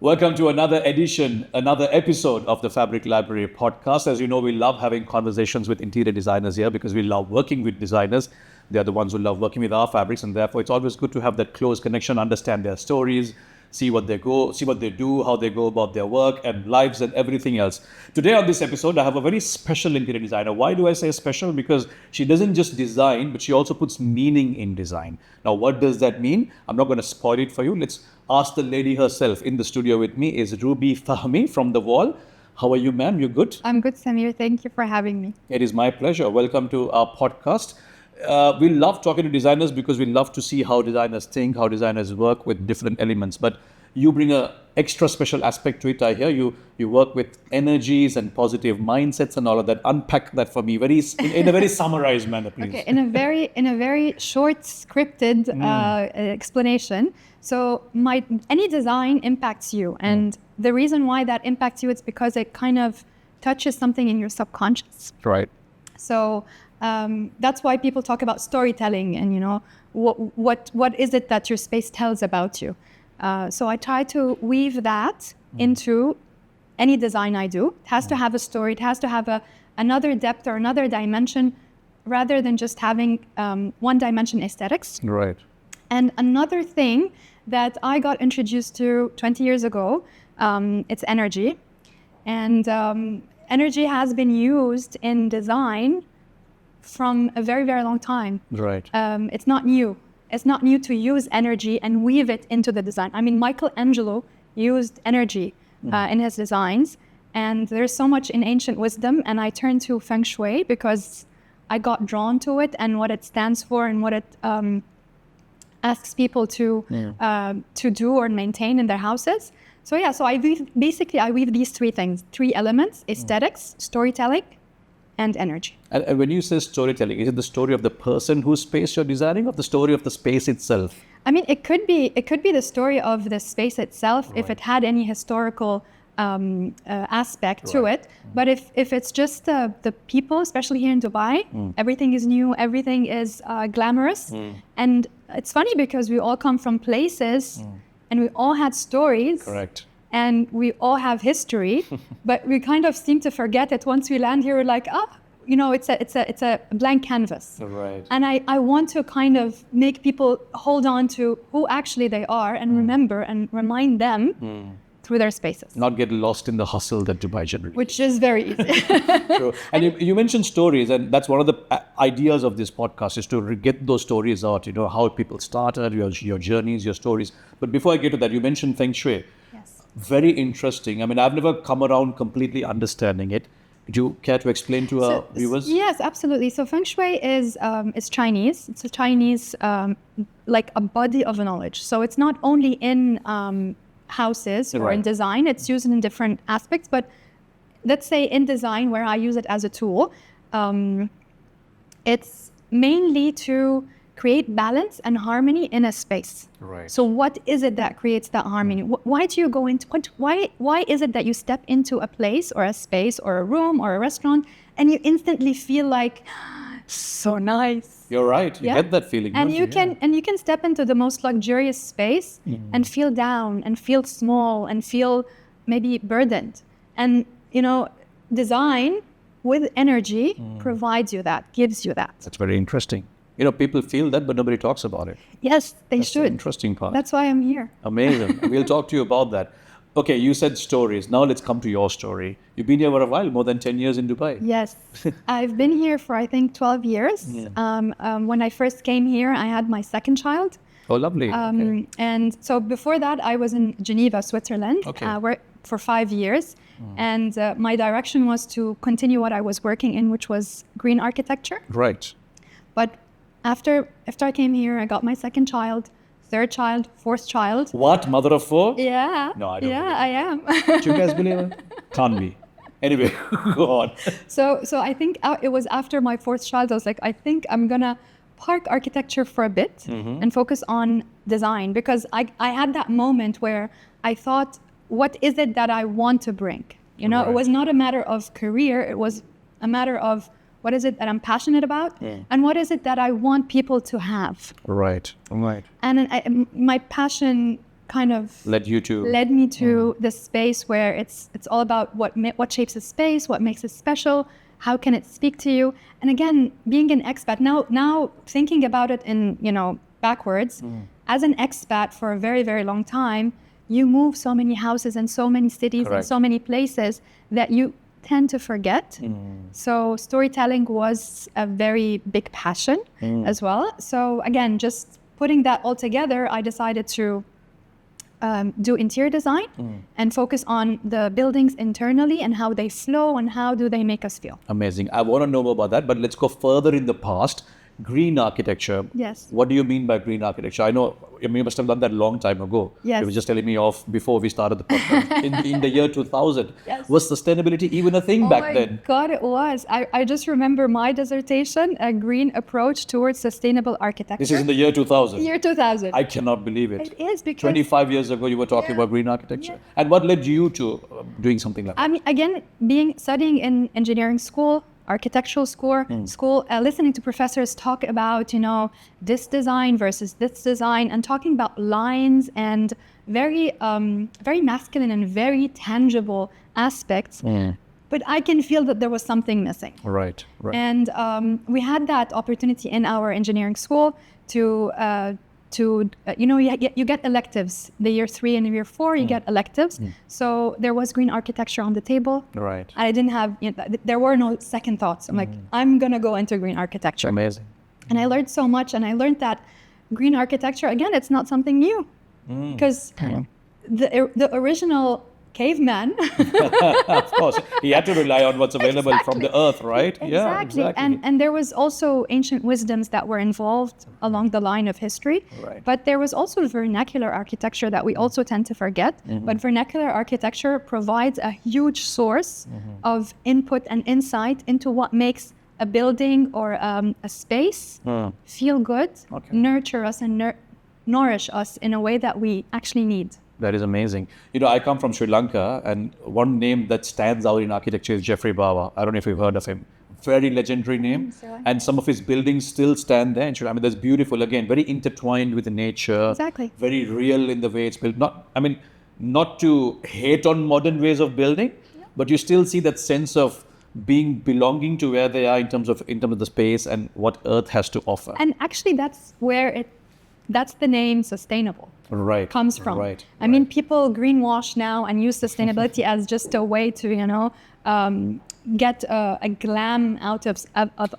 Welcome to another edition, another episode of the Fabric Library podcast. As you know, we love having conversations with interior designers here because we love working with designers. They are the ones who love working with our fabrics, and therefore it's always good to have that close connection, understand their stories, see what they do, how they go about their work and lives and everything else. Today on this episode, I have a very special interior designer. Why do I say special? Because she doesn't just design, but she also puts meaning in design. Now, what does that mean? I'm not going to spoil it for you. Let's ask the lady herself. In the studio with me is Fahmy from The Wall. How are you, ma'am? You good? I'm good, Samir. Thank you for having me. It is my pleasure. Welcome to our podcast. We love talking to designers because we love to see how designers think, how designers work with different elements. But you bring a extra special aspect to it. I hear you work with energies and positive mindsets and all of that. Unpack that for me, in a very summarized manner, please. Okay, in a very short, scripted explanation. So any design impacts you, and the reason why that impacts you is because it kind of touches something in your subconscious. Right. So that's why people talk about storytelling, and what is it that your space tells about you. So I try to weave that into any design I do. It has to have a story. It has to have another depth or another dimension, rather than just having one-dimension aesthetics. Right. And another thing that I got introduced to 20 years ago, it's energy. And energy has been used in design from a very, very long time. Right. It's not new. It's not new to use energy and weave it into the design. I mean, Michelangelo used energy in his designs, and there's so much in ancient wisdom. And I turned to Feng Shui because I got drawn to it and what it stands for and what it asks people to do or maintain in their houses. So I weave these three elements: aesthetics, storytelling, and energy. And when you say storytelling, is it the story of the person whose space you're designing, or the story of the space itself? I mean, it could be the story of the space itself, if it had any historical aspect to it. But if it's just the people, especially here in Dubai, everything is new, everything is glamorous. And it's funny because we all come from places and we all had stories. Correct. And we all have history, but we kind of seem to forget it. Once we land here, we're like, it's a blank canvas. Right. And I want to kind of make people hold on to who actually they are and remember and remind them through their spaces. Not get lost in the hustle that Dubai generates. Which is very easy. True. And you mentioned stories, and that's one of the ideas of this podcast, is to get those stories out, how people started, your journeys, your stories. But before I get to that, you mentioned Feng Shui. Yes. Very interesting. I mean, I've never come around completely understanding it. Do you care to explain to our viewers? Yes, absolutely. So Feng Shui is Chinese. It's a Chinese, like a body of knowledge. So it's not only in houses or in design. It's used in different aspects. But let's say in design, where I use it as a tool, it's mainly to create balance and harmony in a space. Right. So what is it that creates that harmony? Why do you go into why is it that you step into a place or a space or a room or a restaurant and you instantly feel like so nice? You're right. You get that feeling. And you can step into the most luxurious space and feel down and feel small and feel maybe burdened. And design with energy provides you that, gives you that. That's very interesting. People feel that, but nobody talks about it. Yes, That's should. the interesting part. That's why I'm here. Amazing. We'll talk to you about that. Okay, you said stories. Now let's come to your story. You've been here for a while, more than 10 years in Dubai. Yes. I've been here for, I think, 12 years. Yeah. When I first came here, I had my second child. Oh, lovely. Okay. And so before that, I was in Geneva, Switzerland, for 5 years. And my direction was to continue what I was working in, which was green architecture. Right. But after I came here, I got my second child, third child, fourth child. What? Mother of 4? Yeah. No, I don't. Yeah, I am. Do you guys believe it? Can't be. Anyway, go on. So I think it was after my fourth child, I was like, I think I'm going to park architecture for a bit and focus on design, because I had that moment where I thought, what is it that I want to bring? It was not a matter of career. It was a matter of what is it that I'm passionate about, and what is it that I want people to have. Right. And my passion kind of led me to this space where it's all about what shapes a space, what makes it special, how can it speak to you. And again, being an expat, now thinking about it in, backwards, as an expat for a very, very long time, you move so many houses and so many cities and so many places that you tend to forget. So storytelling was a very big passion as well. So again, just putting that all together, I decided to do interior design and focus on the buildings internally and how they flow and how do they make us feel. Amazing. I want to know more about that, but let's go further in the past. Green architecture. Yes. What do you mean by green architecture? I know you must have done that a long time ago. Yes. You were just telling me off before we started the podcast. in the year 2000. Yes. Was sustainability even a thing back then? Oh my God, it was. I just remember my dissertation, a green approach towards sustainable architecture. This is in the year 2000. Year 2000. I cannot believe it. It is because 25 years ago you were talking about green architecture. And what led you to doing something like that? I mean, again, studying in engineering school, architectural school, listening to professors talk about, this design versus this design, and talking about lines and very masculine and very tangible aspects. But I can feel that there was something missing. Right. And we had that opportunity in our engineering school to you get electives. The year 3 and the year 4, you get electives. So there was green architecture on the table. Right. I didn't have, there were no second thoughts. I'm like, I'm going to go into green architecture. Amazing. And I learned so much. And I learned that green architecture, again, it's not something new. Because the original caveman. Of course, he had to rely on what's available from the earth, right? Exactly. Yeah, exactly. And there was also ancient wisdoms that were involved along the line of history. Right. But there was also vernacular architecture that we also tend to forget. But vernacular architecture provides a huge source of input and insight into what makes a building or a space feel good, nurture us and nourish us in a way that we actually need. That is amazing. I come from Sri Lanka, and one name that stands out in architecture is Jeffrey Bawa. I don't know if you've heard of him. Very legendary name. And some of his buildings still stand there. I mean, that's beautiful. Again, very intertwined with the nature. Exactly. Very real in the way it's built. Not to hate on modern ways of building, but you still see that sense of belonging to where they are in terms of the space and what Earth has to offer. And actually, that's the name sustainable. Right. Comes from. Right. I mean, people greenwash now and use sustainability as just a way to, get a glam out of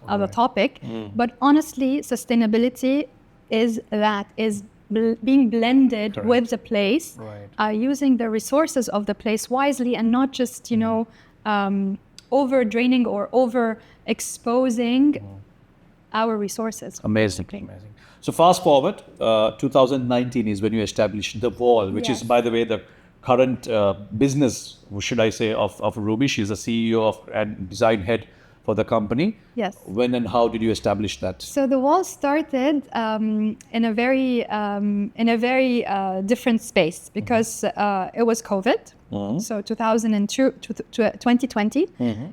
a topic. But honestly, sustainability is being blended with the place, using the resources of the place wisely and not just, over draining or over exposing our resources. Amazing. So fast forward, 2019 is when you established The Wall, which is, by the way, the current business, should I say, of Ruby. She's the CEO and design head for the company. Yes. When and how did you establish that? So The Wall started in a very different space because it was COVID. So 2002 to 2020.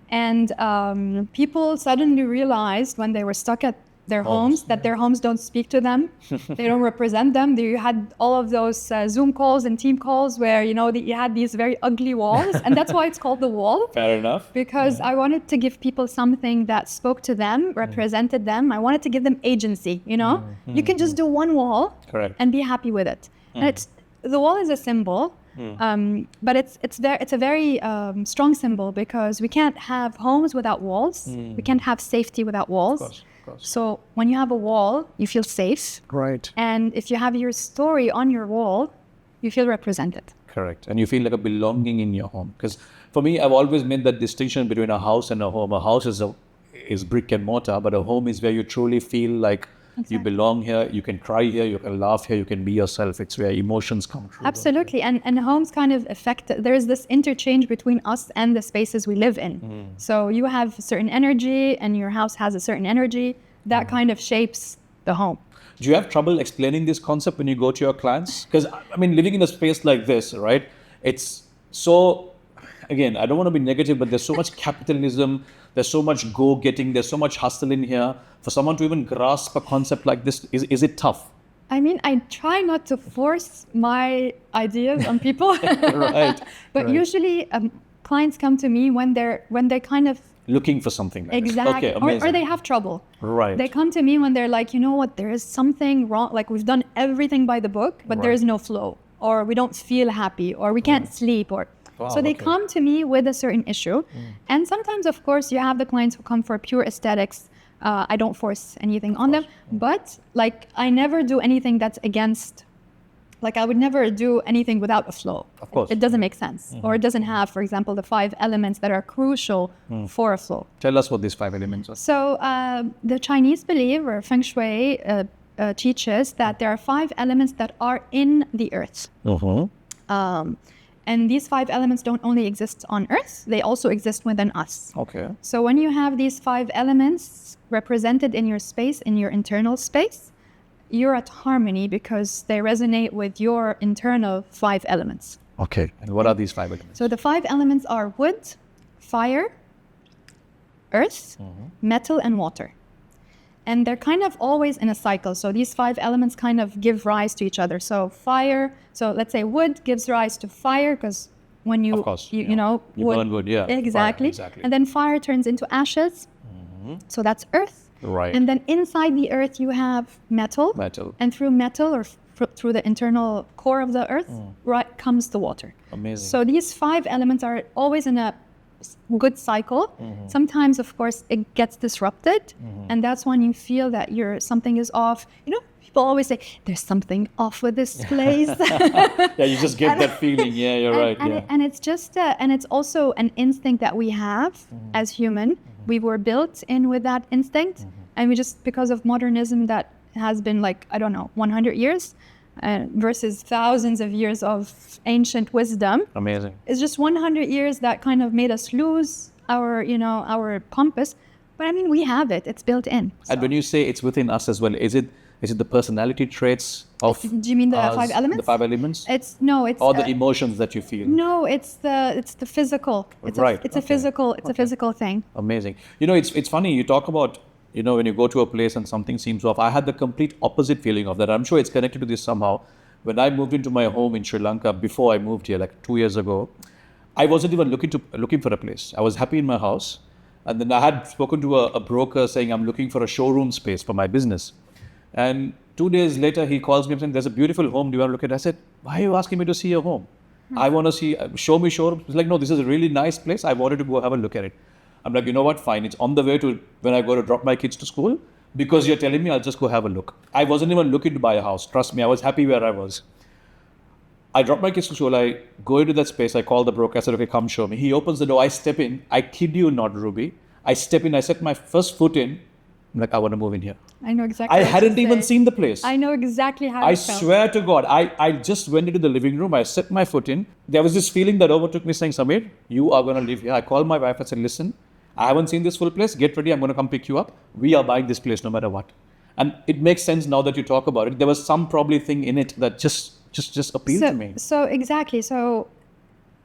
And people suddenly realized when they were stuck at their homes that their homes don't speak to them. They don't represent them. You had all of those Zoom calls and team calls where, you had these very ugly walls. And that's why it's called The Wall. Fair enough. Because I wanted to give people something that spoke to them, represented them. I wanted to give them agency, You can just do one wall and be happy with it. And The Wall is a symbol. But it's a very strong symbol because we can't have homes without walls. We can't have safety without walls. Of course. So when you have a wall, you feel safe. Right. And if you have your story on your wall, you feel represented. Correct. And you feel like a belonging in your home. Because for me, I've always made that distinction between a house and a home. A house is brick and mortar, but a home is where you truly feel like you belong here, you can cry here, you can laugh here, you can be yourself. It's where emotions come true. Absolutely. And homes kind of there's this interchange between us and the spaces we live in. So you have a certain energy and your house has a certain energy that kind of shapes the home. Do you have trouble explaining this concept when you go to your clients? Because, living in a space like this, right, it's so, again, I don't want to be negative, but there's so much capitalism, there's so much go-getting, there's so much hustle in here. For someone to even grasp a concept like this, is it tough? I mean, I try not to force my ideas on people. Right. But right. usually clients come to me when they kind of Looking for something. Like exactly, Okay, amazing. or they have trouble. Right. They come to me when they're like, you know what, there is something wrong. Like we've done everything by the book, but there Right. is no flow, or we don't feel happy, or we can't sleep, or Wow, so they okay. come to me with a certain issue. And sometimes, of course, you have the clients who come for pure aesthetics. I don't force anything on them, but like I never do anything that's against. Like I would never do anything without a flow. Of course. It doesn't make sense, or it doesn't have, for example, the 5 elements that are crucial for a flow. Tell us what these 5 elements are. So the Chinese believe, or Feng Shui teaches, that there are 5 elements that are in the earth. And these 5 elements don't only exist on earth, they also exist within us. Okay. So when you have these 5 elements represented in your space, in your internal space, you're at harmony because they resonate with your internal 5 elements. Okay. And what are these 5 elements? So the 5 elements are wood, fire, earth, metal, and water. And they're kind of always in a cycle. So these 5 elements kind of give rise to each other. So fire, so let's say wood gives rise to fire because when you, Of course, you know, you burn wood, yeah. Exactly. Fire, exactly. And then fire turns into ashes. So that's earth. Right. And then inside the earth, you have metal. Metal. And through metal, or through the internal core of the earth, right, comes the water. Amazing. So these 5 elements are always in a good cycle. Sometimes, of course, it gets disrupted. And that's when you feel that something is off. You know, people always say, there's something off with this place. Yeah, you just get that feeling. Yeah, you're right. Yeah. And it's just, and it's also an instinct that we have as human. We were built in with that instinct. And we just, because of modernism that has been like, I don't know, 100 years versus thousands of years of ancient wisdom. Amazing. It's just 100 years that kind of made us lose our, our compass. But I mean, we have it. It's built in. And when you say it's within us as well, is it the personality traits of Do you mean the us, 5 elements? The 5 elements? It's or the emotions that you feel? No, it's the physical. It's Right, it's a okay. physical. It's a physical thing. Amazing. You know, it's funny. You talk about, when you go to a place and something seems off. I had the complete opposite feeling of that. I'm sure it's connected to this somehow. When I moved into my home in Sri Lanka, before I moved here, like 2 years ago, I wasn't even looking for a place. I was happy in my house. And then I had spoken to a broker saying I'm looking for a showroom space for my business. And 2 days later, he calls me and saying, there's a beautiful home. Do you want to look at it? I said, why are you asking me to see your home? I want to show me showroom. He's like, no, this is a really nice place. I wanted to go have a look at it. I'm like, you know what? Fine. It's on the way to when I go to drop my kids to school. Because you're telling me, I'll just go have a look. I wasn't even looking to buy a house. Trust me, I was happy where I was. I drop my kids to school. I go into that space. I call the broker. I said, okay, come show me. He opens the door. I step in. I kid you not, Ruby. I step in. I set my first foot in. I'm like, I want to move in here. I know exactly. I what hadn't you even say. seen the place. I know exactly how I it felt. swear to God, I just went into the living room. I set my foot in. There was this feeling that overtook me saying, Samir, you are going to live here. I called my wife. I said, listen, I haven't seen this full place. Get ready. I'm going to come pick you up. We are buying this place no matter what. And it makes sense now that you talk about it. There was some probably thing in it that just appealed to me. So exactly. So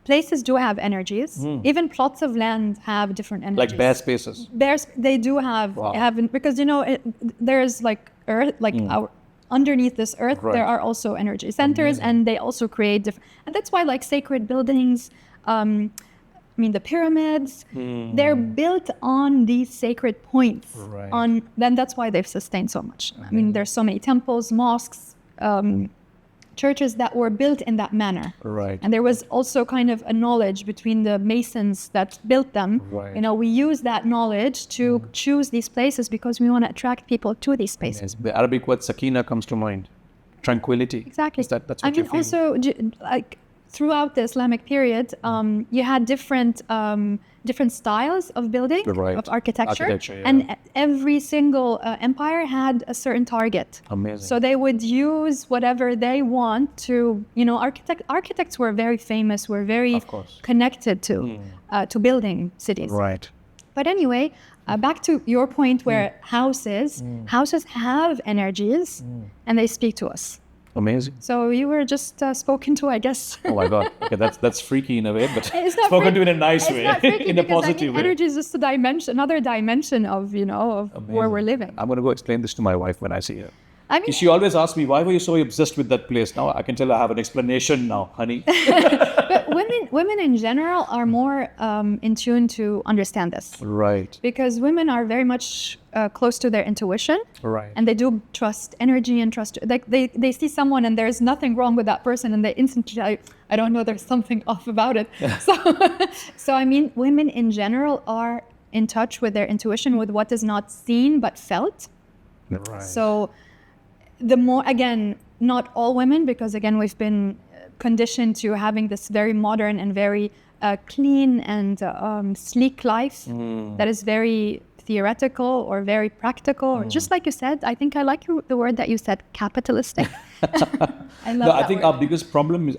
places do have energies. Even plots of land have different energies. Like bare spaces. They do have, Wow. because there's like earth, like our underneath this earth, Right. there are also energy centers, and they also create different. And that's why like sacred buildings, the pyramids, they're built on these sacred points. Right. Then that's why they've sustained so much. I mean, there's so many temples, mosques, churches that were built in that manner. Right. And there was also kind of a knowledge between the masons that built them. Right. We use that knowledge to choose these places because we want to attract people to these spaces. Yes, the Arabic word sakina comes to mind. Tranquility. Exactly. That's what you feel. Also, like throughout the Islamic period, you had different styles of building, Right. of architecture, Architecture, yeah. and every single empire had a certain target. Amazing. So they would use whatever they want to, architects were very famous, were very Of course. connected to building cities. Right. But anyway, back to your point where houses have energies and they speak to us. Amazing. So you were just spoken to, I guess. Oh my God. Okay, that's freaky in a way, but It's not spoken to freaky. in a nice It's way, not freaky in a because, positive way. energy is just another dimension of, of where we're living. I'm going to go explain this to my wife when I see her. I mean, She always asks me, why were you so obsessed with that place? Now I can tell I have an explanation now, honey. but women in general are more in tune to understand this. Right. Because women are very much close to their intuition. Right. And they do trust energy and trust. Like they see someone and there's nothing wrong with that person and they instantly, I don't know, there's something off about it. So I mean, women in general are in touch with their intuition, with what is not seen but felt. Right. So the more, again, not all women, because again, we've been conditioned to having this very modern and very clean and sleek life that is very theoretical or very practical, or just like you said, I think I like the word that you said, capitalistic. I love I that think word. our biggest problem is,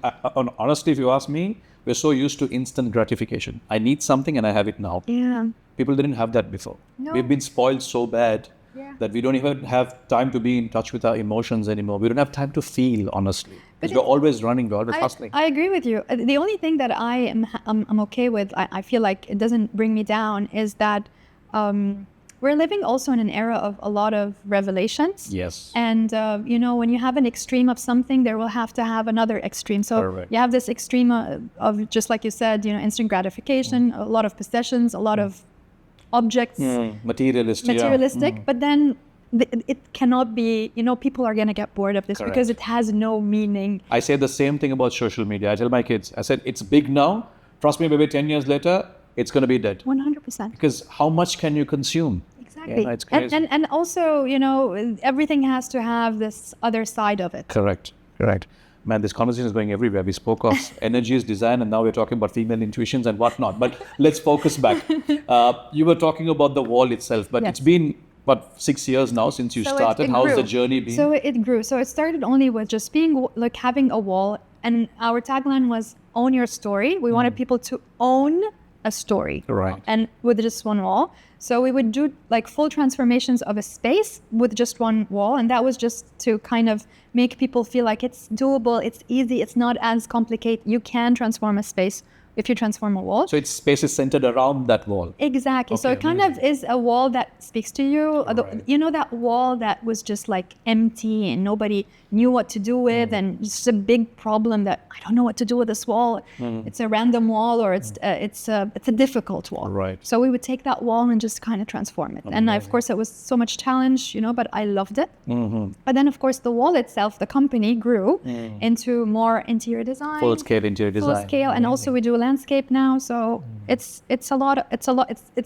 honestly, if you ask me, we're so used to instant gratification. I need something and I have it now. Yeah. People didn't have that before. No. We've been spoiled so bad Yeah. that we don't even have time to be in touch with our emotions anymore. We don't have time to feel, honestly. Because we're always running, we're always hustling. I agree with you. The only thing that I'm okay with, I feel like it doesn't bring me down, is that we're living also in an era of a lot of revelations. Yes. And, when you have an extreme of something, there will have to have another extreme. So Correct. you have this extreme of, just like you said, instant gratification, a lot of possessions, a lot of objects, materialistic, but then it cannot be, people are going to get bored of this. Correct. Because it has no meaning. I say the same thing about social media. I tell my kids, I said, it's big now. Trust me, maybe 10 years later, it's going to be dead. 100%. Because how much can you consume? Exactly. Yeah, it's crazy. And also, everything has to have this other side of it. Correct. Man, this conversation is going everywhere. We spoke of energies, design, and now we're talking about female intuitions and whatnot. But let's focus back. You were talking about the wall itself, but Yes. it's been, 6 years now since you started? it How's grew. the journey been? So it grew. So it started only with just being like having a wall. And our tagline was own your story. We wanted people to own a story. Right. And with just one wall. So we would do like full transformations of a space with just one wall. And that was just to kind of make people feel like it's doable, it's easy, it's not as complicated. You can transform a space if you transform a wall. So its space is centered around that wall. Exactly. So Okay, it kind of is a wall that speaks to you. Right. That wall that was just like empty and nobody knew what to do with, and just a big problem that I don't know what to do with this wall. It's a random wall, or it's a difficult wall. Right. So we would take that wall and just kind of transform it. And of course, it was so much challenge, but I loved it. But then, of course, the wall itself, the company grew into more interior design, Full scale interior design. full scale, and also we do landscape now. So it's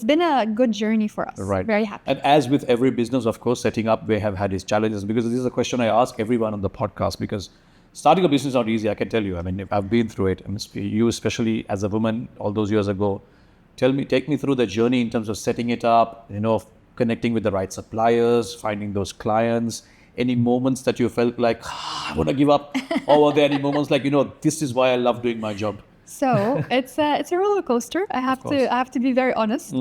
been a good journey for us. Right. Very happy. And as with every business, of course, setting up, we have had its challenges, because this is a question I ask everyone on the podcast, because starting a business is not easy, I can tell you. I mean, I've been through it. You, especially as a woman all those years ago, take me through the journey in terms of setting it up, connecting with the right suppliers, finding those clients. Any moments that you felt like, I want to give up? Or were there any moments like, this is why I love doing my job? So it's a roller coaster. I have to be very honest.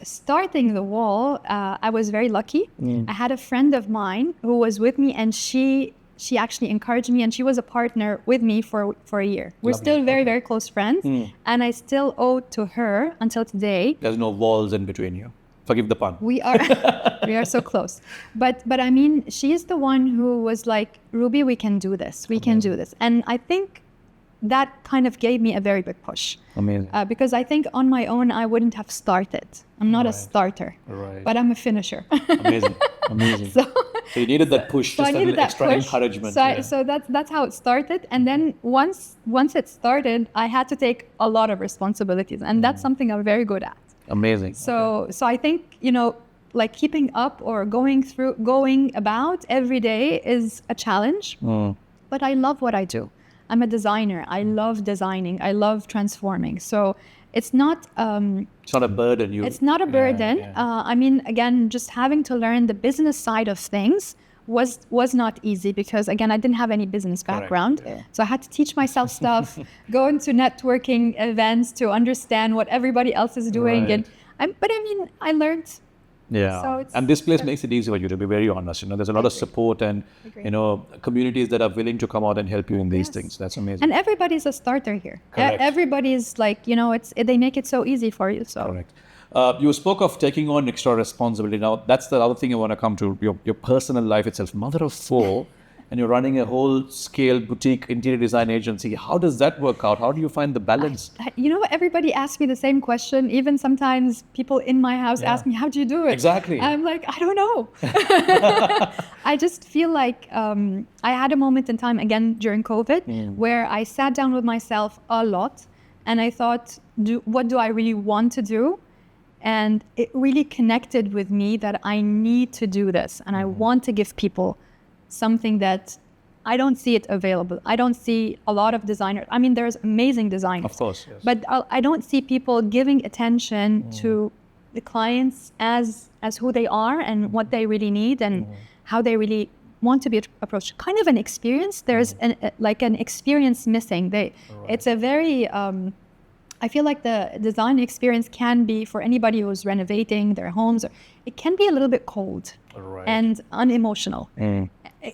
Starting the wall, I was very lucky. I had a friend of mine who was with me, and she actually encouraged me, and she was a partner with me for a year. We're Lovely. still very, very close friends, and I still owe to her until today. There's no walls in between you. Forgive the pun. We are so close. But I mean, she is the one who was like, Ruby, we can do this. We can do this. And I think that kind of gave me a very big push. Amazing. Because I think on my own, I wouldn't have started. I'm not a starter, Right. but I'm a finisher. Amazing. So you needed that push, I just a needed little that extra push. encouragement. So that's how it started. And then once it started, I had to take a lot of responsibilities. And that's something I'm very good at. Amazing. So I think, like keeping up or going about every day is a challenge. But I love what I do. I'm a designer. I love designing. I love transforming. So it's not It's not a burden. it's not a burden. I mean, again, just having to learn the business side of things was not easy, because again, I didn't have any business background. So I had to teach myself stuff, go into networking events to understand what everybody else is doing. Right. But I mean, I learned. Yeah. So And this place makes it easy for you, to be very honest. There's a lot of support and, communities that are willing to come out and help you in these things. That's amazing. And everybody's a starter here. Correct. Everybody's like, they make it so easy for you. So Correct. You spoke of taking on extra responsibility. Now, that's the other thing I want to come to, your personal life itself. Mother of four, and you're running a whole-scale boutique interior design agency. How does that work out? How do you find the balance? You know, everybody asks me the same question. Even sometimes people in my house ask me, how do you do it? Exactly. I'm like, I don't know. I just feel like I had a moment in time, again, during COVID, where I sat down with myself a lot and I thought, what do I really want to do? And it really connected with me that I need to do this and I want to give people something that I don't see it available. I don't see a lot of designers. I mean, there's amazing designers. Of course, yes. But I don't see people giving attention to the clients as who they are and what they really need and how they really want to be approached. Kind of an experience. There's an experience missing. It's a very... I feel like the design experience can be, for anybody who's renovating their homes, it can be a little bit cold and unemotional.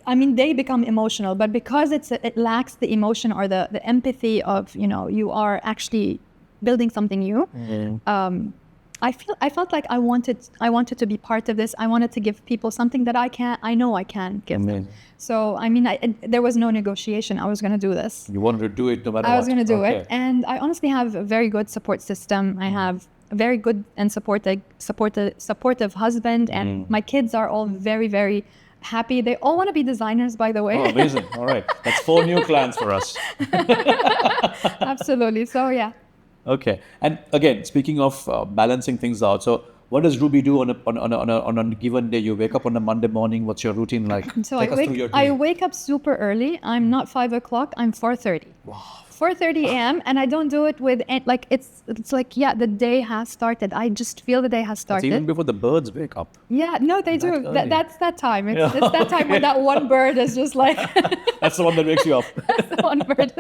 I mean, they become emotional, but because it lacks the emotion or the empathy of, you are actually building something new. I felt like I wanted to be part of this. I wanted to give people something that I know I can give them. So, I mean, there was no negotiation. I was going to do this. You wanted to do it no matter what. I was going to do it. And I honestly have a very good support system. I have a very good and supportive husband. And my kids are all very, very happy. They all want to be designers, by the way. Oh, amazing. All right. That's 4 new clients for us. Absolutely. So, yeah. Okay. And again, speaking of balancing things out, so what does Ruby do on a given day? You wake up on a Monday morning. What's your routine like? So Take us through your day. I wake up super early. I'm not 5 o'clock. I'm 4:30. Wow. 4:30 a.m. and I don't do it with it's like the day has started. I just feel the day has started. It's even before the birds wake up. Yeah, no, they do. That's that time. It's that time when that one bird is just like. That's the one that wakes you up. That's the one bird.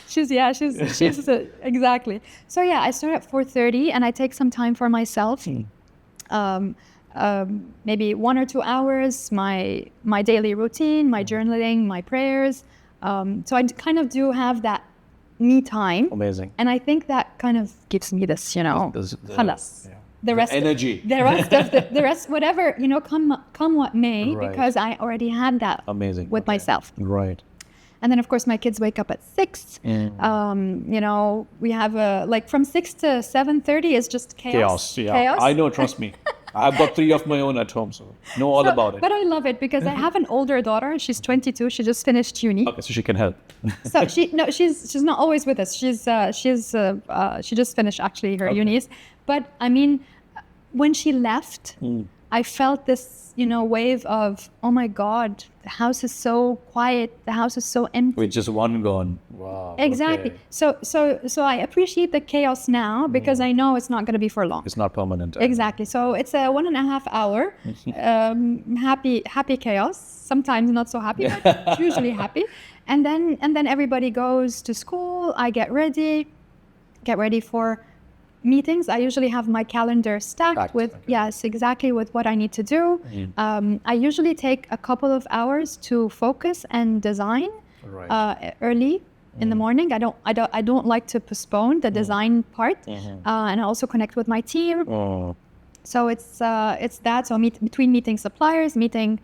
she's exactly. So yeah, I start at 4:30 and I take some time for myself. Maybe 1 or 2 hours. My daily routine, my journaling, my prayers. So I kind of do have that me time. Amazing. And I think that kind of gives me this, khalas. The rest, energy. The rest, whatever, come what may, Right. because I already had that Amazing. with myself. Right. And then, of course, my kids wake up at 6. We have from 6 to 7:30 is just chaos. Yeah. Chaos. I know, trust me. I've got 3 of my own at home, so know all about it. But I love it because I have an older daughter. She's 22. She just finished uni. Okay, so she can help. So she's not always with us. She just finished actually her unis. But I mean, when she left, I felt this, wave of, oh my God, the house is so quiet. The house is so empty. With just one gone. Wow. Exactly. Okay. So I appreciate the chaos now because I know it's not going to be for long. It's not permanent. Exactly. So it's a 1.5 hour happy chaos. Sometimes not so happy, but it's usually happy. And then everybody goes to school. I get ready for meetings. I usually have my calendar stacked with exactly with what I need to do. I usually take a couple of hours to focus and design early in the morning. I don't like to postpone the design part, and I also connect with my team. So it's that. So between meeting suppliers, meeting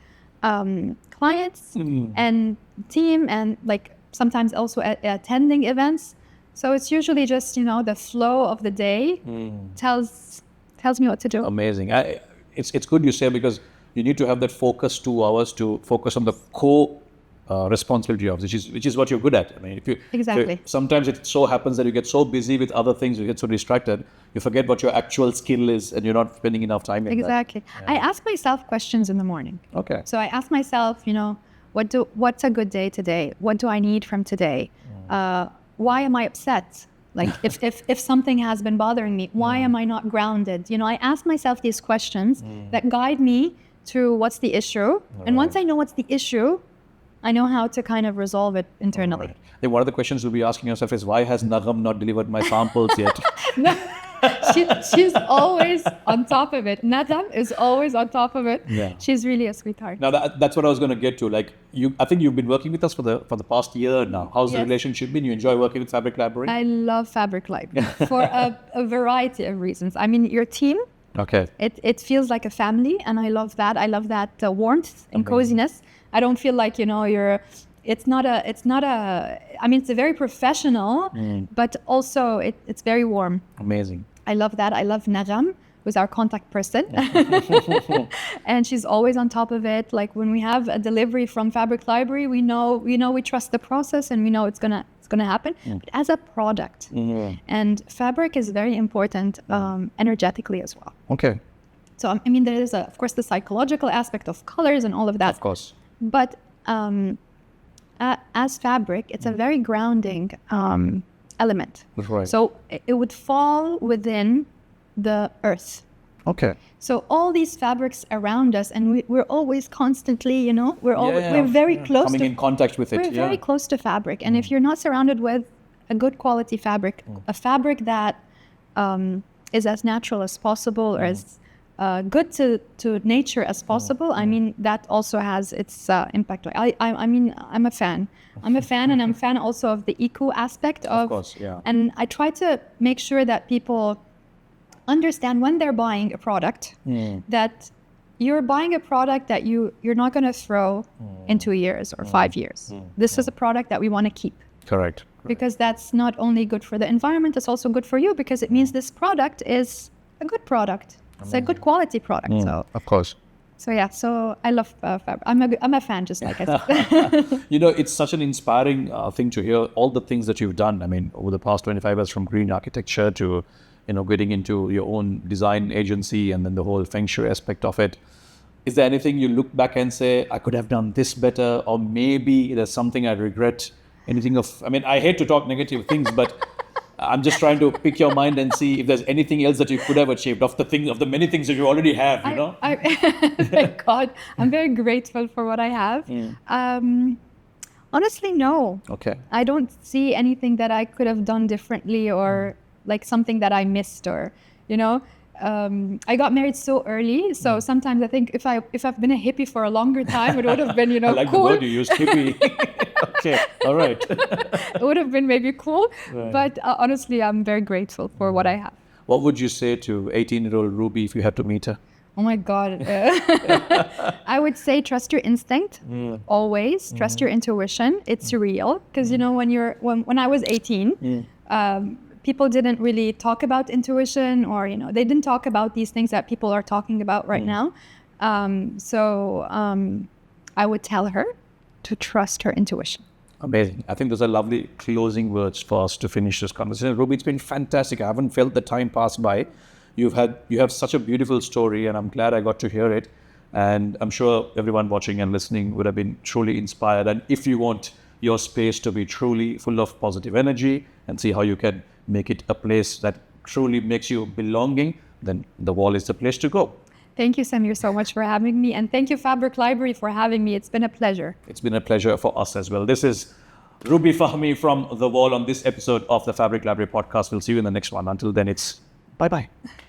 clients and team, and sometimes also attending events. So it's usually just, the flow of the day tells me what to do. Amazing. It's good you say, because you need to have that focus 2 hours to focus on the core responsibility of which is what you're good at. I mean, if sometimes it so happens that you get so busy with other things, you get so distracted, you forget what your actual skill is, and you're not spending enough time in Exactly. that. I ask myself questions in the morning. Okay. So I ask myself, what's a good day today? What do I need from today? Why am I upset? If something has been bothering me, why am I not grounded? I ask myself these questions that guide me to what's the issue. And once I know what's the issue, I know how to kind of resolve it internally. Then one of the questions we'll be asking yourself is, why has Nagam not delivered my samples yet? She's always on top of it. Nadam is always on top of it. Yeah. She's really a sweetheart. Now that's what I was going to get to. Like I think you've been working with us for the past year now. How's the Yes. relationship been? You enjoy working with Fabric Library? I love Fabric Library for a variety of reasons. I mean, your team, Okay. it feels like a family, and I love that. I love that warmth and Amazing. coziness. I don't feel like, it's not a, I mean, it's a very professional, but also it's very warm. Amazing. I love that. I love Najam, who's our contact person. And she's always on top of it. Like when we have a delivery from Fabric Library, we know we trust the process and we know it's gonna happen. But as a product, and fabric is very important energetically as well. Okay. So I mean, there is of course the psychological aspect of colors and all of that. Of course. But as fabric, it's a very grounding element. That's right. So it would fall within the earth. Okay. So all these fabrics around us, and we're always constantly, we're very close coming to in contact with it. we're very close to fabric. And if you're not surrounded with a good quality fabric, a fabric that is as natural as possible or as good to nature as possible, I mean, that also has its impact. I mean, I'm a fan. I'm a fan, and I'm a fan also of the eco aspect of course, yeah. And I try to make sure that people understand when they're buying a product that you're buying a product that you're not going to throw in 2 years or 5 years. This is a product that we want to keep. Correct. Because that's not only good for the environment, it's also good for you, because it means this product is a good product. It's a good quality product. Of course. So yeah, so I love fabric. I'm a fan, just like I said. It's such an inspiring thing to hear all the things that you've done. I mean, over the past 25 years, from green architecture to, getting into your own design agency and then the whole feng shui aspect of it. Is there anything you look back and say, I could have done this better, or maybe there's something I regret? I hate to talk negative things, but I'm just trying to pick your mind and see if there's anything else that you could have achieved of the many things that you already have, Thank God. I'm very grateful for what I have. Honestly, no. Okay. I don't see anything that I could have done differently, or like something that I missed, or, I got married so early. So sometimes I think if I've been a hippie for a longer time, it would have been, I like cool. the word you used, hippie. Okay, all right. It would have been maybe cool. Right. But honestly, I'm very grateful for what I have. What would you say to 18-year-old Ruby if you had to meet her? Oh my God. I would say trust your instinct, always. Trust your intuition. It's real. Because, when I was 18, people didn't really talk about intuition, or, they didn't talk about these things that people are talking about right now. So I would tell her to trust her intuition. Amazing. I think those are lovely closing words for us to finish this conversation. Ruby, it's been fantastic. I haven't felt the time pass by. You have such a beautiful story, and I'm glad I got to hear it. And I'm sure everyone watching and listening would have been truly inspired. And if you want your space to be truly full of positive energy and see how you can make it a place that truly makes you belonging, then the wall is the place to go. Thank you, Samir, so much for having me. And thank you, Fabric Library, for having me. It's been a pleasure. It's been a pleasure for us as well. This is Ruby Fahmy from The Wall on this episode of the Fabric Library podcast. We'll see you in the next one. Until then, it's bye-bye.